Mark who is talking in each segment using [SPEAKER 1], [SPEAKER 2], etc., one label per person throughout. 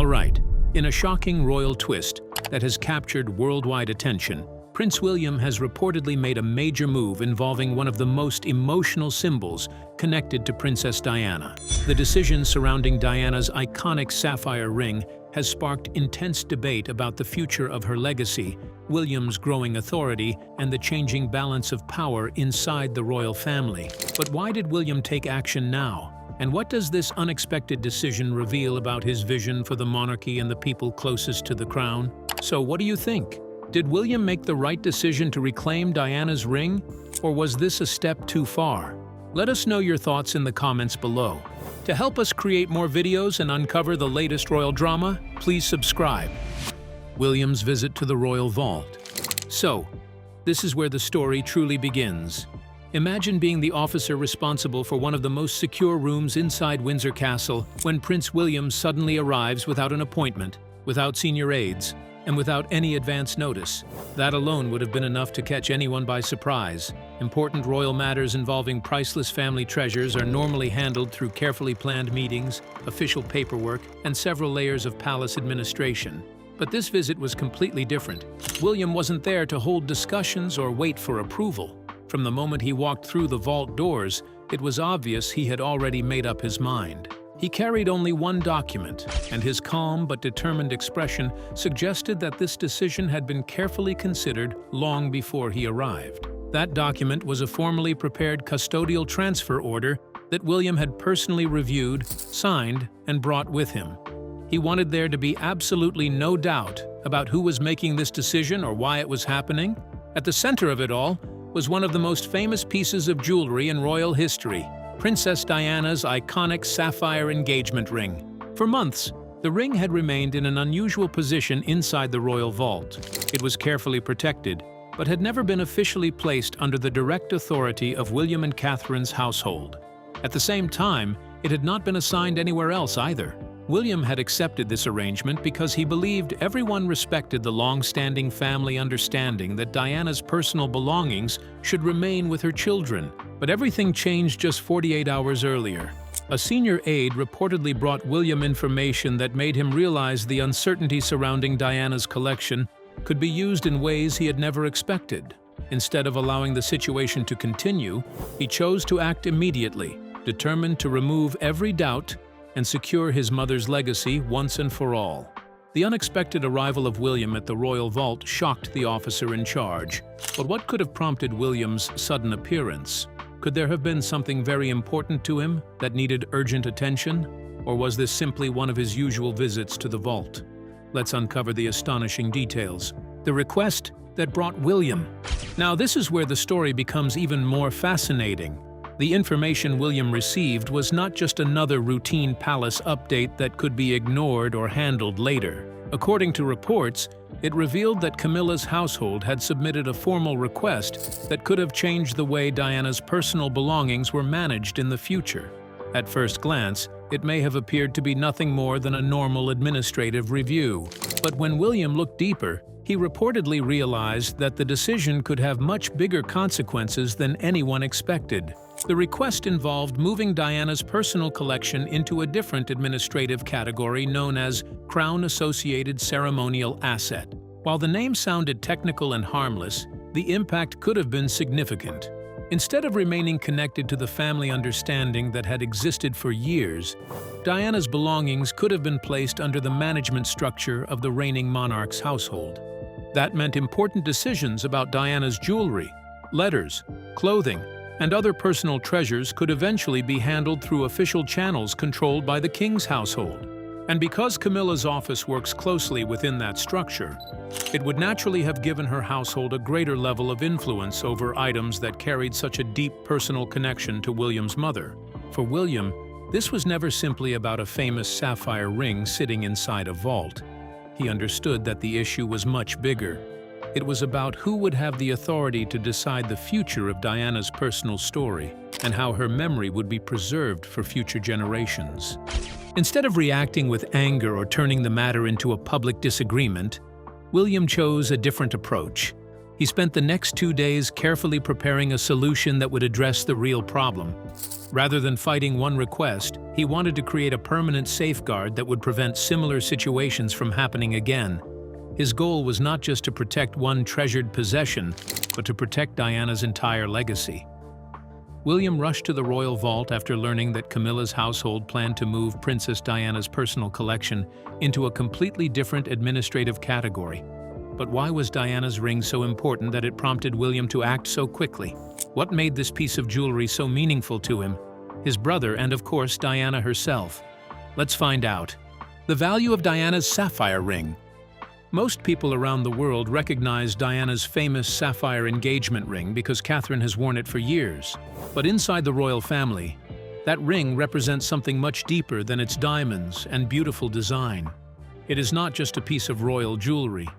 [SPEAKER 1] All right, in a shocking royal twist that has captured worldwide attention, Prince William has reportedly made a major move involving one of the most emotional symbols connected to Princess Diana. The decision surrounding Diana's iconic sapphire ring has sparked intense debate about the future of her legacy, William's growing authority, and the changing balance of power inside the royal family. But why did William take action now? And what does this unexpected decision reveal about his vision for the monarchy and the people closest to the crown? So what do you think? Did William make the right decision to reclaim Diana's ring, or was this a step too far? Let us know your thoughts in the comments below. To help us create more videos and uncover the latest royal drama, please subscribe. William's visit to the royal vault. So, this is where the story truly begins. Imagine being the officer responsible for one of the most secure rooms inside Windsor Castle when Prince William suddenly arrives without an appointment, without senior aides, and without any advance notice. That alone would have been enough to catch anyone by surprise. Important royal matters involving priceless family treasures are normally handled through carefully planned meetings, official paperwork, and several layers of palace administration. But this visit was completely different. William wasn't there to hold discussions or wait for approval. From the moment he walked through the vault doors, it was obvious he had already made up his mind. He carried only one document, and his calm but determined expression suggested that this decision had been carefully considered long before he arrived. That document was a formally prepared custodial transfer order that William had personally reviewed, signed, and brought with him. He wanted there to be absolutely no doubt about who was making this decision or why it was happening. At the center of it all was one of the most famous pieces of jewelry in royal history, Princess Diana's iconic sapphire engagement ring. For months, the ring had remained in an unusual position inside the royal vault. It was carefully protected, but had never been officially placed under the direct authority of William and Catherine's household. At the same time, it had not been assigned anywhere else either. William had accepted this arrangement because he believed everyone respected the long-standing family understanding that Diana's personal belongings should remain with her children. But everything changed just 48 hours earlier. A senior aide reportedly brought William information that made him realize the uncertainty surrounding Diana's collection could be used in ways he had never expected. Instead of allowing the situation to continue, he chose to act immediately, determined to remove every doubt and secure his mother's legacy once and for all. The unexpected arrival of William at the royal vault shocked the officer in charge. But what could have prompted William's sudden appearance? Could there have been something very important to him that needed urgent attention? Or was this simply one of his usual visits to the vault? Let's uncover the astonishing details. The request that brought William. Now, this is where the story becomes even more fascinating. The information William received was not just another routine palace update that could be ignored or handled later. According to reports, it revealed that Camilla's household had submitted a formal request that could have changed the way Diana's personal belongings were managed in the future. At first glance, it may have appeared to be nothing more than a normal administrative review. But when William looked deeper, he reportedly realized that the decision could have much bigger consequences than anyone expected. The request involved moving Diana's personal collection into a different administrative category known as Crown-Associated Ceremonial Asset. While the name sounded technical and harmless, the impact could have been significant. Instead of remaining connected to the family understanding that had existed for years, Diana's belongings could have been placed under the management structure of the reigning monarch's household. That meant important decisions about Diana's jewelry, letters, clothing, and other personal treasures could eventually be handled through official channels controlled by the king's household. And because Camilla's office works closely within that structure, it would naturally have given her household a greater level of influence over items that carried such a deep personal connection to William's mother. For William, this was never simply about a famous sapphire ring sitting inside a vault. He understood that the issue was much bigger. It was about who would have the authority to decide the future of Diana's personal story and how her memory would be preserved for future generations. Instead of reacting with anger or turning the matter into a public disagreement, William chose a different approach. He spent the next 2 days carefully preparing a solution that would address the real problem. Rather than fighting one request, He wanted to create a permanent safeguard that would prevent similar situations from happening again. His goal was not just to protect one treasured possession, but to protect Diana's entire legacy. William rushed to the royal vault after learning that Camilla's household planned to move Princess Diana's personal collection into a completely different administrative category. But why was Diana's ring so important that it prompted William to act so quickly? What made this piece of jewelry so meaningful to him? His brother and, of course, Diana herself. Let's find out. The value of Diana's sapphire ring. Most people around the world recognize Diana's famous sapphire engagement ring because Catherine has worn it for years. But inside the royal family, that ring represents something much deeper than its diamonds and beautiful design. It is not just a piece of royal jewelry.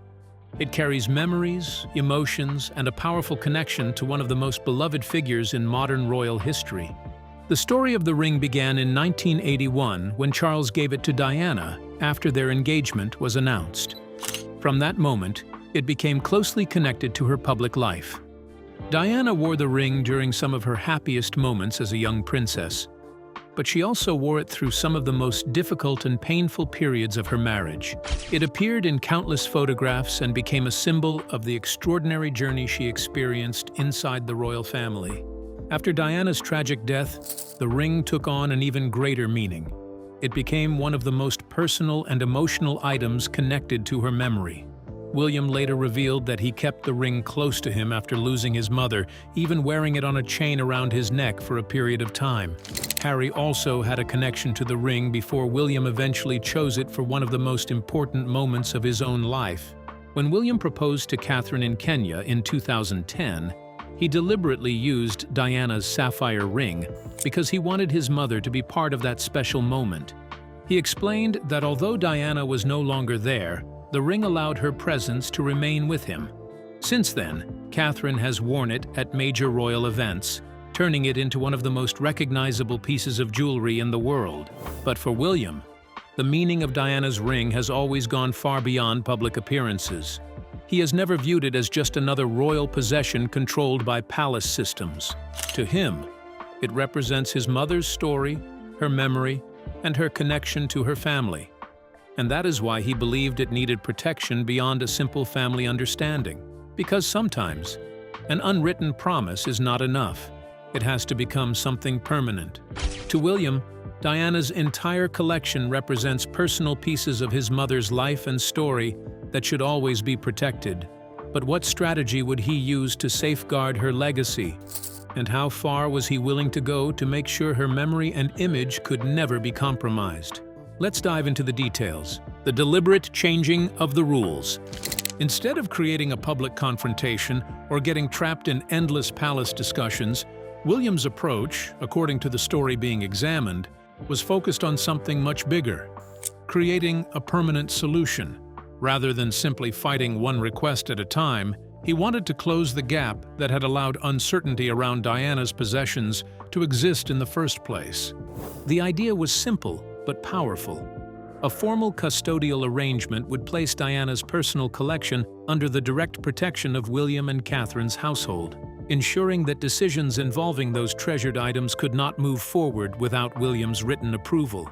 [SPEAKER 1] It carries memories, emotions, and a powerful connection to one of the most beloved figures in modern royal history. The story of the ring began in 1981 when Charles gave it to Diana after their engagement was announced. From that moment, it became closely connected to her public life. Diana wore the ring during some of her happiest moments as a young princess, but she also wore it through some of the most difficult and painful periods of her marriage. It appeared in countless photographs and became a symbol of the extraordinary journey she experienced inside the royal family. After Diana's tragic death, the ring took on an even greater meaning. It became one of the most personal and emotional items connected to her memory. William later revealed that he kept the ring close to him after losing his mother, even wearing it on a chain around his neck for a period of time. Harry also had a connection to the ring before William eventually chose it for one of the most important moments of his own life. When William proposed to Catherine in Kenya in 2010, he deliberately used Diana's sapphire ring because he wanted his mother to be part of that special moment. He explained that although Diana was no longer there, the ring allowed her presence to remain with him. Since then, Catherine has worn it at major royal events, turning it into one of the most recognizable pieces of jewelry in the world. But for William, the meaning of Diana's ring has always gone far beyond public appearances. He has never viewed it as just another royal possession controlled by palace systems. To him, it represents his mother's story, her memory, and her connection to her family. And that is why he believed it needed protection beyond a simple family understanding. Because sometimes, an unwritten promise is not enough. It has to become something permanent. To William, Diana's entire collection represents personal pieces of his mother's life and story that should always be protected. But what strategy would he use to safeguard her legacy? And how far was he willing to go to make sure her memory and image could never be compromised? Let's dive into the details. The deliberate changing of the rules. Instead of creating a public confrontation or getting trapped in endless palace discussions, William's approach, according to the story being examined, was focused on something much bigger: creating a permanent solution. Rather than simply fighting one request at a time, he wanted to close the gap that had allowed uncertainty around Diana's possessions to exist in the first place. The idea was simple but powerful. A formal custodial arrangement would place Diana's personal collection under the direct protection of William and Catherine's household, ensuring that decisions involving those treasured items could not move forward without William's written approval.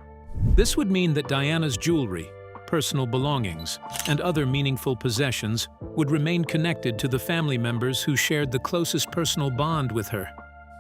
[SPEAKER 1] This would mean that Diana's jewelry, personal belongings, and other meaningful possessions would remain connected to the family members who shared the closest personal bond with her.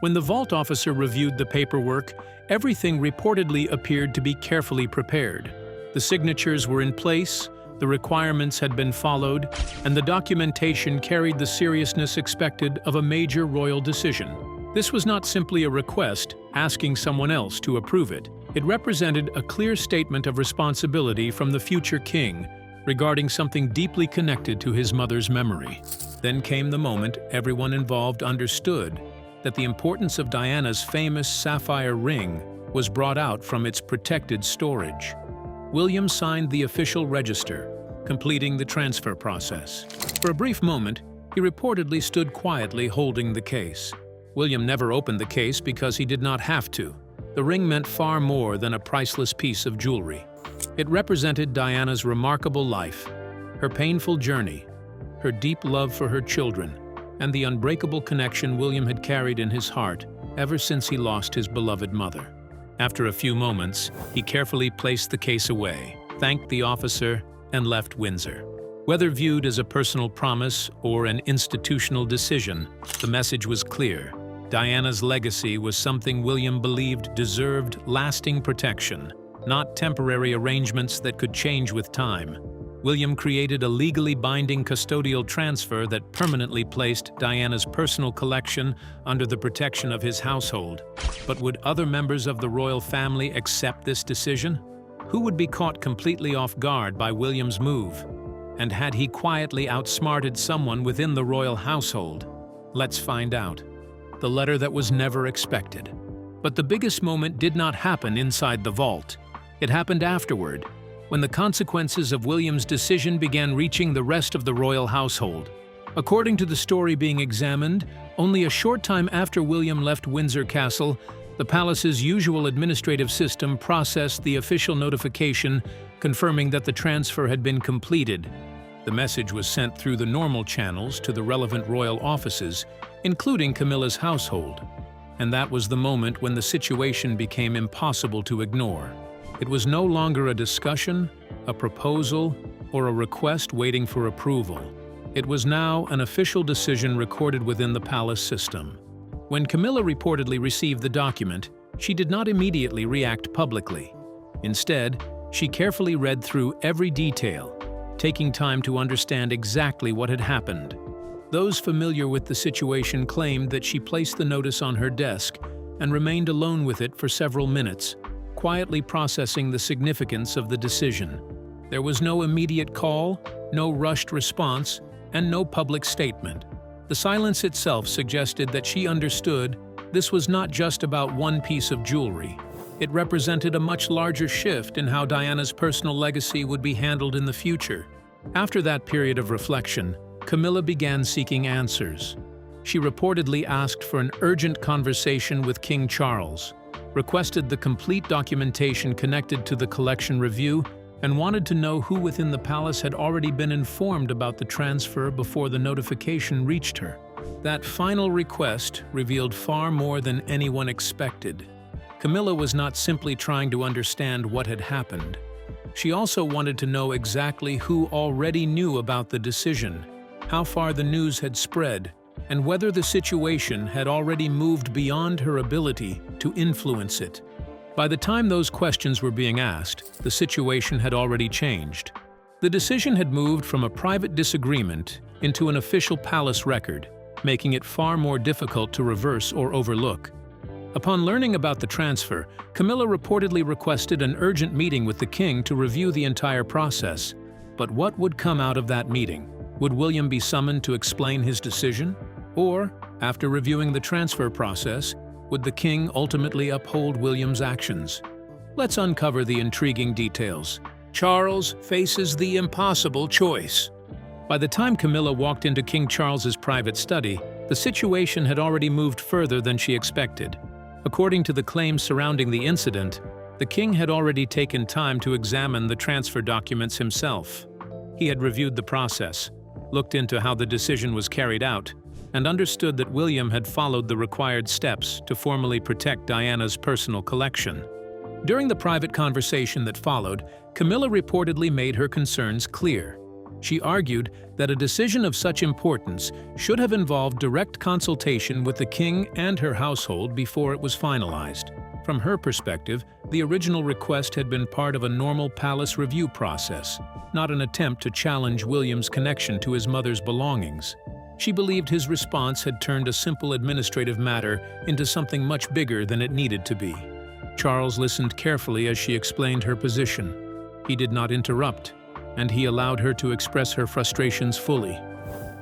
[SPEAKER 1] When the vault officer reviewed the paperwork, everything reportedly appeared to be carefully prepared. The signatures were in place, the requirements had been followed, and the documentation carried the seriousness expected of a major royal decision. This was not simply a request asking someone else to approve it. It represented a clear statement of responsibility from the future king regarding something deeply connected to his mother's memory. Then came the moment everyone involved understood that the importance of Diana's famous sapphire ring was brought out from its protected storage. William signed the official register, completing the transfer process. For a brief moment, he reportedly stood quietly holding the case. William never opened the case because he did not have to. The ring meant far more than a priceless piece of jewelry. It represented Diana's remarkable life, her painful journey, her deep love for her children, and the unbreakable connection William had carried in his heart ever since he lost his beloved mother. After a few moments, he carefully placed the case away, thanked the officer, and left Windsor. Whether viewed as a personal promise or an institutional decision, the message was clear. Diana's legacy was something William believed deserved lasting protection, not temporary arrangements that could change with time. William created a legally binding custodial transfer that permanently placed Diana's personal collection under the protection of his household. But would other members of the royal family accept this decision? Who would be caught completely off guard by William's move? And had he quietly outsmarted someone within the royal household? Let's find out. The letter that was never expected. But the biggest moment did not happen inside the vault. It happened afterward, when the consequences of William's decision began reaching the rest of the royal household. According to the story being examined, only a short time after William left Windsor Castle, the palace's usual administrative system processed the official notification confirming that the transfer had been completed. The message was sent through the normal channels to the relevant royal offices, including Camilla's household. And that was the moment when the situation became impossible to ignore. It was no longer a discussion, a proposal, or a request waiting for approval. It was now an official decision recorded within the palace system. When Camilla reportedly received the document, she did not immediately react publicly. Instead, she carefully read through every detail, taking time to understand exactly what had happened. Those familiar with the situation claimed that she placed the notice on her desk and remained alone with it for several minutes, quietly processing the significance of the decision. There was no immediate call, no rushed response, and no public statement. The silence itself suggested that she understood this was not just about one piece of jewelry. It represented a much larger shift in how Diana's personal legacy would be handled in the future. After that period of reflection, Camilla began seeking answers. She reportedly asked for an urgent conversation with King Charles, requested the complete documentation connected to the collection review, and wanted to know who within the palace had already been informed about the transfer before the notification reached her. That final request revealed far more than anyone expected. Camilla was not simply trying to understand what had happened. She also wanted to know exactly who already knew about the decision, how far the news had spread, and whether the situation had already moved beyond her ability to influence it. By the time those questions were being asked, the situation had already changed. The decision had moved from a private disagreement into an official palace record, making it far more difficult to reverse or overlook. Upon learning about the transfer, Camilla reportedly requested an urgent meeting with the king to review the entire process. But what would come out of that meeting? Would William be summoned to explain his decision? Or, after reviewing the transfer process, would the king ultimately uphold William's actions? Let's uncover the intriguing details. Charles faces the impossible choice. By the time Camilla walked into King Charles's private study, the situation had already moved further than she expected. According to the claims surrounding the incident, the king had already taken time to examine the transfer documents himself. He had reviewed the process, looked into how the decision was carried out, and understood that William had followed the required steps to formally protect Diana's personal collection. During the private conversation that followed, Camilla reportedly made her concerns clear. She argued that a decision of such importance should have involved direct consultation with the king and her household before it was finalized. From her perspective, the original request had been part of a normal palace review process, not an attempt to challenge William's connection to his mother's belongings. She believed his response had turned a simple administrative matter into something much bigger than it needed to be. Charles listened carefully as she explained her position. He did not interrupt, and he allowed her to express her frustrations fully.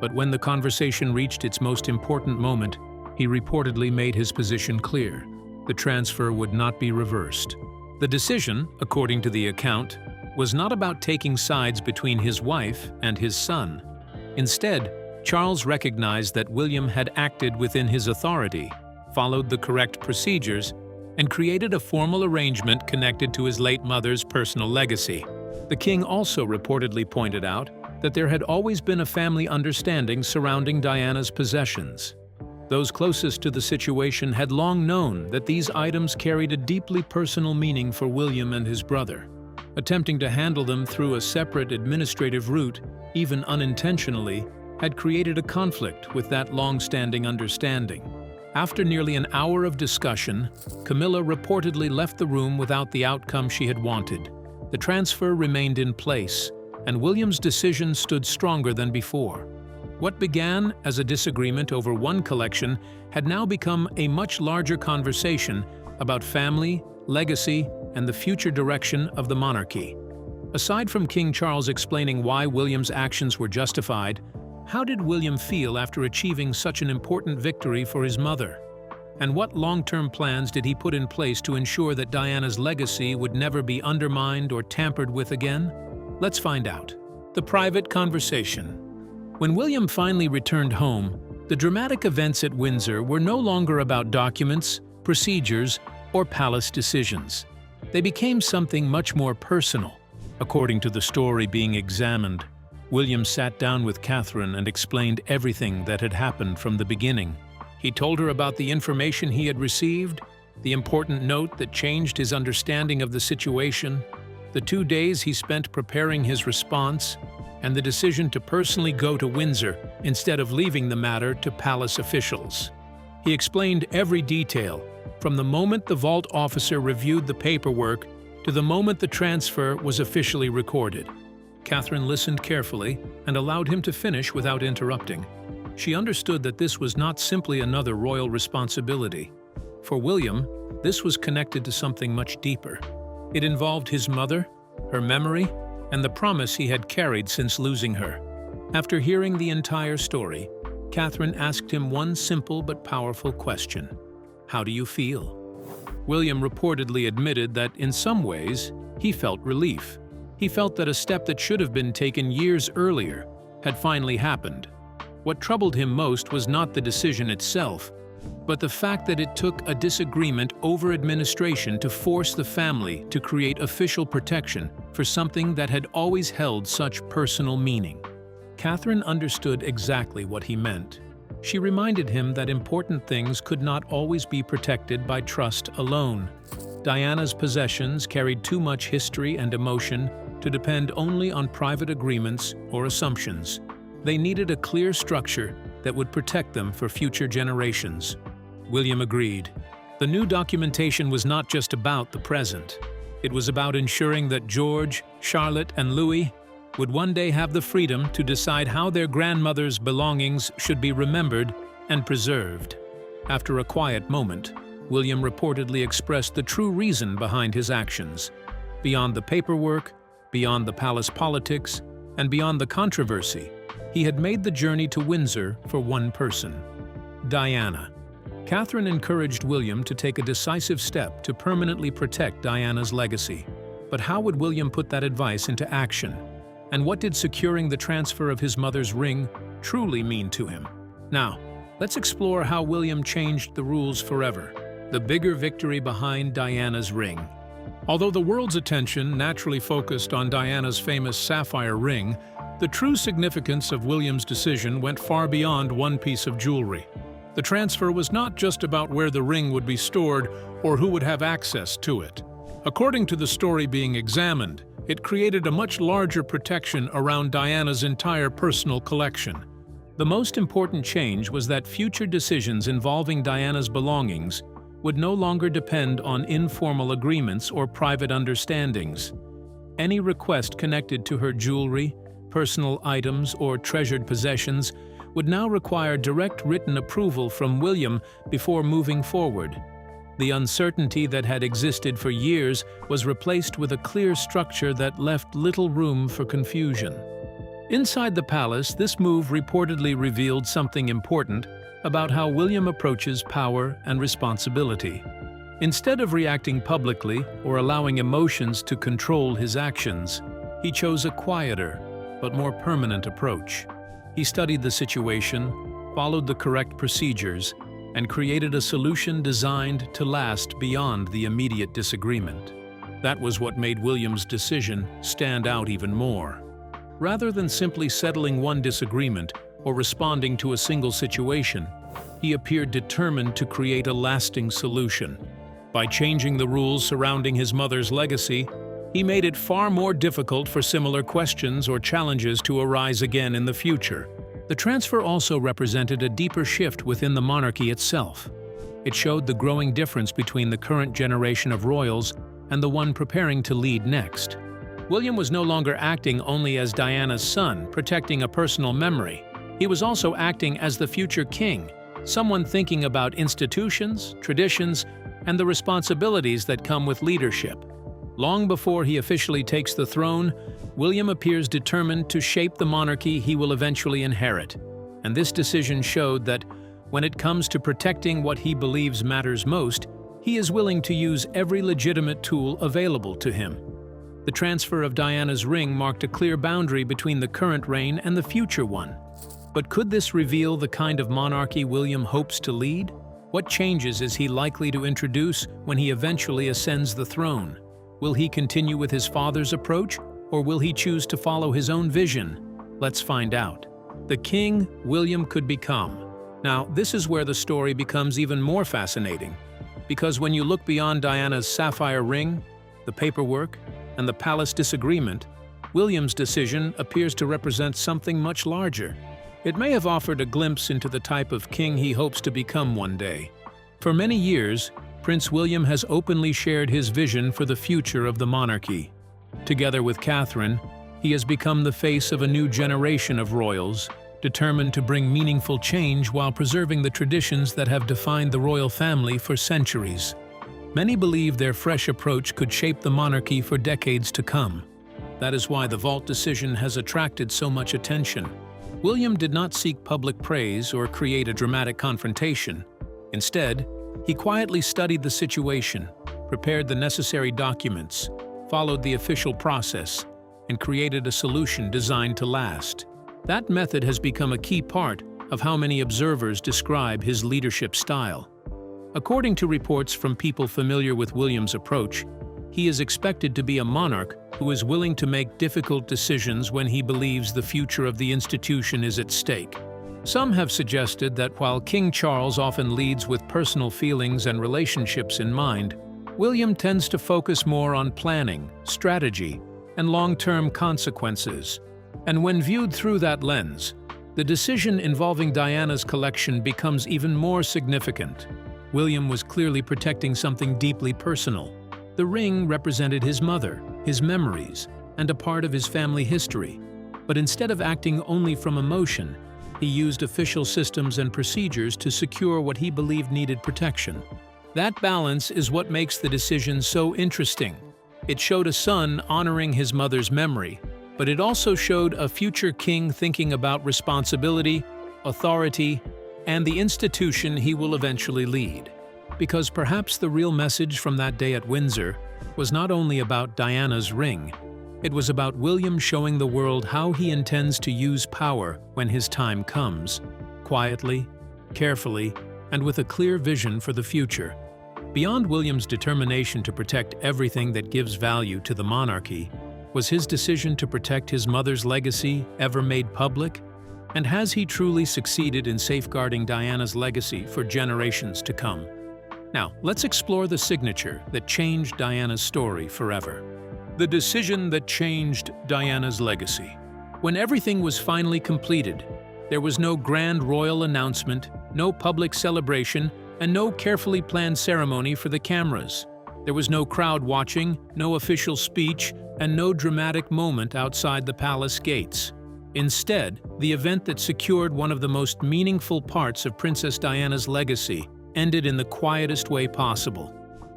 [SPEAKER 1] But when the conversation reached its most important moment, he reportedly made his position clear. The transfer would not be reversed. The decision, according to the account, was not about taking sides between his wife and his son. Instead, Charles recognized that William had acted within his authority, followed the correct procedures, and created a formal arrangement connected to his late mother's personal legacy. The king also reportedly pointed out that there had always been a family understanding surrounding Diana's possessions. Those closest to the situation had long known that these items carried a deeply personal meaning for William and his brother. Attempting to handle them through a separate administrative route, even unintentionally, had created a conflict with that long-standing understanding. After nearly an hour of discussion, Camilla reportedly left the room without the outcome she had wanted. The transfer remained in place, and William's decision stood stronger than before. What began as a disagreement over one collection had now become a much larger conversation about family, legacy, and the future direction of the monarchy. Aside from King Charles explaining why William's actions were justified, how did William feel after achieving such an important victory for his mother? And what long-term plans did he put in place to ensure that Diana's legacy would never be undermined or tampered with again? Let's find out. The private conversation. When William finally returned home, the dramatic events at Windsor were no longer about documents, procedures, or palace decisions. They became something much more personal. According to the story being examined, William sat down with Catherine and explained everything that had happened from the beginning. He told her about the information he had received, the important note that changed his understanding of the situation, the 2 days he spent preparing his response, and the decision to personally go to Windsor instead of leaving the matter to palace officials. He explained every detail, from the moment the vault officer reviewed the paperwork to the moment the transfer was officially recorded. Catherine listened carefully and allowed him to finish without interrupting. She understood that this was not simply another royal responsibility. For William, this was connected to something much deeper. It involved his mother, her memory, and the promise he had carried since losing her. After hearing the entire story, Catherine asked him one simple but powerful question. How do you feel? William reportedly admitted that, in some ways, he felt relief. He felt that a step that should have been taken years earlier had finally happened. What troubled him most was not the decision itself, but the fact that it took a disagreement over administration to force the family to create official protection for something that had always held such personal meaning. Catherine understood exactly what he meant. She reminded him that important things could not always be protected by trust alone. Diana's possessions carried too much history and emotion to depend only on private agreements or assumptions. They needed a clear structure that would protect them for future generations. William agreed. The new documentation was not just about the present. It was about ensuring that George, Charlotte, and Louis would one day have the freedom to decide how their grandmother's belongings should be remembered and preserved. After a quiet moment, William reportedly expressed the true reason behind his actions. Beyond the paperwork, beyond the palace politics, and beyond the controversy, he had made the journey to Windsor for one person: Diana. Catherine encouraged William to take a decisive step to permanently protect Diana's legacy. But how would William put that advice into action? And what did securing the transfer of his mother's ring truly mean to him? Now, let's explore how William changed the rules forever, the bigger victory behind Diana's ring. Although the world's attention naturally focused on Diana's famous sapphire ring, the true significance of William's decision went far beyond one piece of jewelry. The transfer was not just about where the ring would be stored or who would have access to it. According to the story being examined, it created a much larger protection around Diana's entire personal collection. The most important change was that future decisions involving Diana's belongings would no longer depend on informal agreements or private understandings. Any request connected to her jewelry, personal items, or treasured possessions would now require direct written approval from William before moving forward. The uncertainty that had existed for years was replaced with a clear structure that left little room for confusion. Inside the palace, this move reportedly revealed something important about how William approaches power and responsibility. Instead of reacting publicly or allowing emotions to control his actions, he chose a quieter but more permanent approach. He studied the situation, followed the correct procedures, and created a solution designed to last beyond the immediate disagreement. That was what made William's decision stand out even more. Rather than simply settling one disagreement or responding to a single situation, he appeared determined to create a lasting solution. By changing the rules surrounding his mother's legacy, he made it far more difficult for similar questions or challenges to arise again in the future. The transfer also represented a deeper shift within the monarchy itself. It showed the growing difference between the current generation of royals and the one preparing to lead next. William was no longer acting only as Diana's son, protecting a personal memory. He was also acting as the future king, someone thinking about institutions, traditions, and the responsibilities that come with leadership. Long before he officially takes the throne, William appears determined to shape the monarchy he will eventually inherit. And this decision showed that, when it comes to protecting what he believes matters most, he is willing to use every legitimate tool available to him. The transfer of Diana's ring marked a clear boundary between the current reign and the future one. But could this reveal the kind of monarchy William hopes to lead? What changes is he likely to introduce when he eventually ascends the throne? Will he continue with his father's approach, or will he choose to follow his own vision? Let's find out. The king William could become. Now, this is where the story becomes even more fascinating, because when you look beyond Diana's sapphire ring, the paperwork, and the palace disagreement, William's decision appears to represent something much larger. It may have offered a glimpse into the type of king he hopes to become one day. For many years, Prince William has openly shared his vision for the future of the monarchy. Together with Catherine, he has become the face of a new generation of royals, determined to bring meaningful change while preserving the traditions that have defined the royal family for centuries. Many believe their fresh approach could shape the monarchy for decades to come. That is why the vault decision has attracted so much attention. William did not seek public praise or create a dramatic confrontation. Instead, he quietly studied the situation, prepared the necessary documents, followed the official process, and created a solution designed to last. That method has become a key part of how many observers describe his leadership style. According to reports from people familiar with William's approach, he is expected to be a monarch who is willing to make difficult decisions when he believes the future of the institution is at stake. Some have suggested that while King Charles often leads with personal feelings and relationships in mind, William tends to focus more on planning, strategy, and long-term consequences. And when viewed through that lens, the decision involving Diana's collection becomes even more significant. William was clearly protecting something deeply personal. The ring represented his mother, his memories, and a part of his family history. But instead of acting only from emotion, he used official systems and procedures to secure what he believed needed protection. That balance is what makes the decision so interesting. It showed a son honoring his mother's memory, but it also showed a future king thinking about responsibility, authority, and the institution he will eventually lead. Because perhaps the real message from that day at Windsor was not only about Diana's ring, it was about William showing the world how he intends to use power when his time comes, quietly, carefully, and with a clear vision for the future. Beyond William's determination to protect everything that gives value to the monarchy, was his decision to protect his mother's legacy ever made public? And has he truly succeeded in safeguarding Diana's legacy for generations to come? Now, let's explore the signature that changed Diana's story forever. The decision that changed Diana's legacy. When everything was finally completed, there was no grand royal announcement, no public celebration, and no carefully planned ceremony for the cameras. There was no crowd watching, no official speech, and no dramatic moment outside the palace gates. Instead, the event that secured one of the most meaningful parts of Princess Diana's legacy ended in the quietest way possible.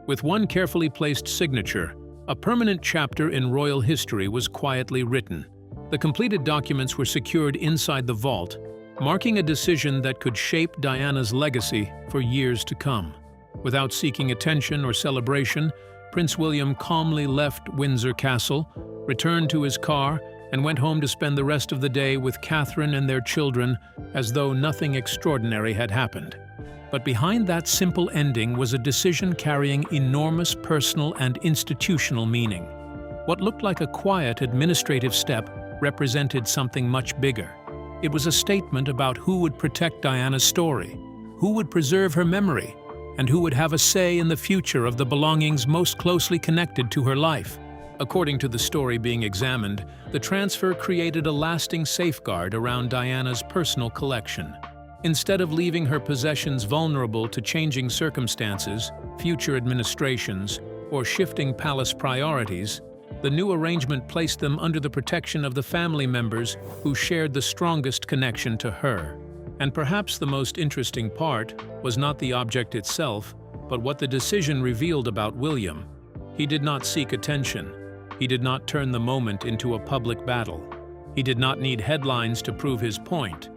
[SPEAKER 1] With one carefully placed signature, a permanent chapter in royal history was quietly written. The completed documents were secured inside the vault, marking a decision that could shape Diana's legacy for years to come. Without seeking attention or celebration, Prince William calmly left Windsor Castle, returned to his car, and went home to spend the rest of the day with Catherine and their children as though nothing extraordinary had happened. But behind that simple ending was a decision carrying enormous personal and institutional meaning. What looked like a quiet administrative step represented something much bigger. It was a statement about who would protect Diana's story, Who would preserve her memory? And who would have a say in the future of the belongings most closely connected to her life? According to the story being examined, the transfer created a lasting safeguard around Diana's personal collection. Instead of leaving her possessions vulnerable to changing circumstances, future administrations, or shifting palace priorities, the new arrangement placed them under the protection of the family members who shared the strongest connection to her. And perhaps the most interesting part was not the object itself, but what the decision revealed about William. He did not seek attention. He did not turn the moment into a public battle. He did not need headlines to prove his point.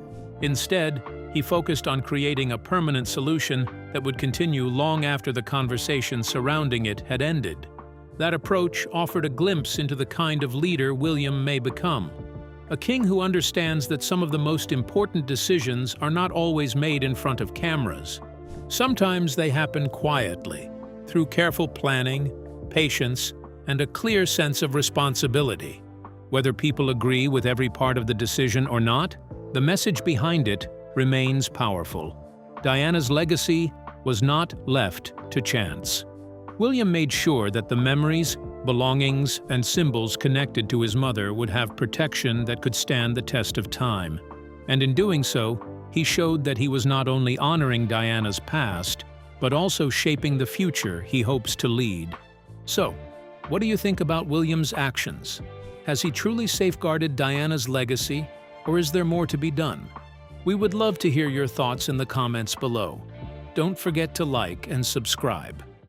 [SPEAKER 1] Instead, he focused on creating a permanent solution that would continue long after the conversation surrounding it had ended. That approach offered a glimpse into the kind of leader William may become. A king who understands that some of the most important decisions are not always made in front of cameras. Sometimes they happen quietly, through careful planning, patience, and a clear sense of responsibility. Whether people agree with every part of the decision or not, the message behind it remains powerful. Diana's legacy was not left to chance. William made sure that the memories, belongings, and symbols connected to his mother would have protection that could stand the test of time. And in doing so, he showed that he was not only honoring Diana's past, but also shaping the future he hopes to lead. So, what do you think about William's actions? Has he truly safeguarded Diana's legacy, or is there more to be done? We would love to hear your thoughts in the comments below. Don't forget to like and subscribe.